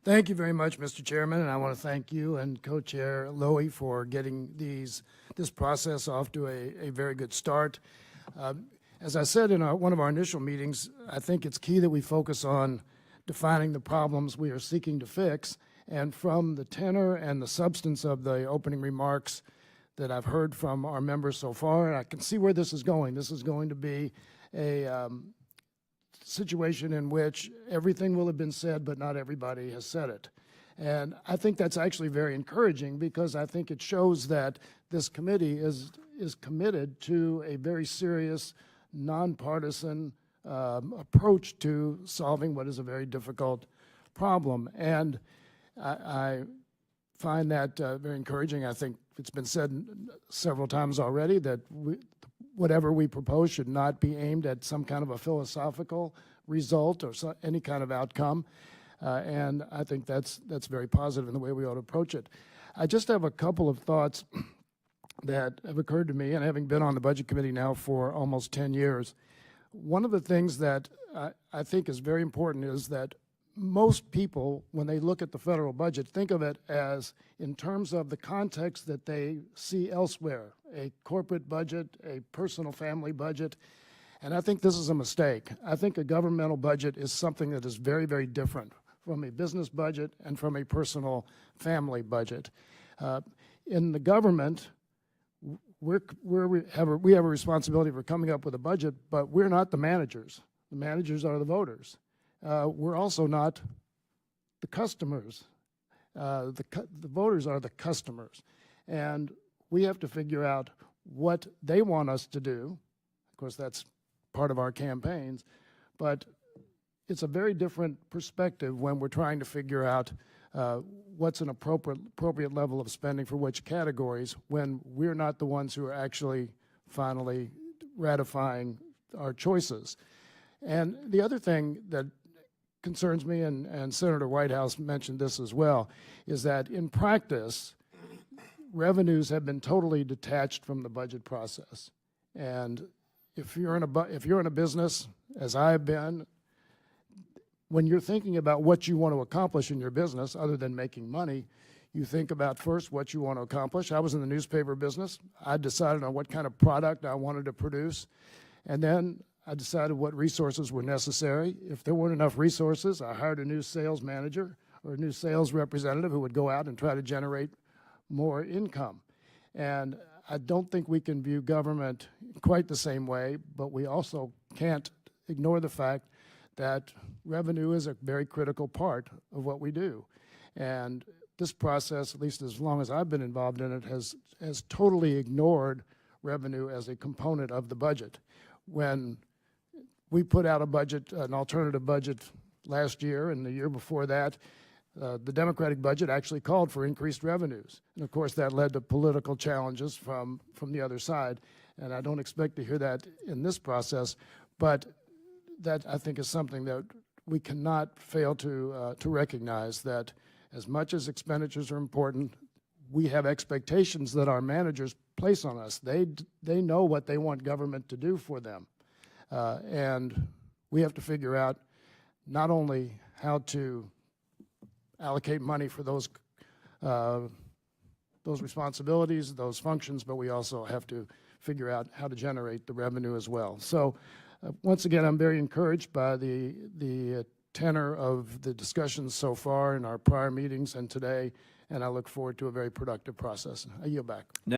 Thank you very much, Mr. Chairman, and I want to thank you and Co-Chair Lowy for getting this process off to a very good start. As I said in one of our initial meetings, I think it's key that we focus on defining the problems we are seeking to fix, and from the tenor and the substance of the opening remarks that I've heard from our members so far, I can see where this is going. This is going to be a situation in which everything will have been said, but not everybody has said it. And I think that's actually very encouraging, because I think it shows that this committee is committed to a very serious, nonpartisan approach to solving what is a very difficult problem. And I find that very encouraging. I think it's been said several times already that whatever we propose should not be aimed at some kind of a philosophical result or any kind of outcome. And I think that's very positive in the way we ought to approach it. I just have a couple of thoughts that have occurred to me, and having been on the Budget Committee now for almost 10 years, one of the things that I think is very important is that most people, when they look at the federal budget, think of it as in terms of the context that they see elsewhere, a corporate budget, a personal family budget, and I think this is a mistake. I think a governmental budget is something that is very, very different from a business budget and from a personal family budget. In the government, we have a responsibility for coming up with a budget, but we're not the managers. The managers are the voters. We're also not the customers. The voters are the customers. And we have to figure out what they want us to do. Of course, that's part of our campaigns. But it's a very different perspective when we're trying to figure out what's an appropriate level of spending for which categories, when we're not the ones who are actually finally ratifying our choices. And the other thing that concerns me, and Senator Whitehouse mentioned this as well, is that in practice, revenues have been totally detached from the budget process. And if you're in a business, as I've been, when you're thinking about what you want to accomplish in your business, other than making money, you think about first what you want to accomplish. I was in the newspaper business. I decided on what kind of product I wanted to produce, and then I decided what resources were necessary. If there weren't enough resources, I hired a new sales manager or a new sales representative who would go out and try to generate more income. And I don't think we can view government quite the same way, but we also can't ignore the fact that revenue is a very critical part of what we do. And this process, at least as long as I've been involved in it, has totally ignored revenue as a component of the budget. When we put out a budget, an alternative budget last year, and the year before that, the Democratic budget actually called for increased revenues. And of course, that led to political challenges from the other side. And I don't expect to hear that in this process, but that, I think, is something that we cannot fail to recognize, that as much as expenditures are important, we have expectations that our managers place on us. They know what they want government to do for them. And we have to figure out not only how to allocate money for those responsibilities, those functions, but we also have to figure out how to generate the revenue as well. So once again, I'm very encouraged by the tenor of the discussions so far in our prior meetings and today, and I look forward to a very productive process. I yield back.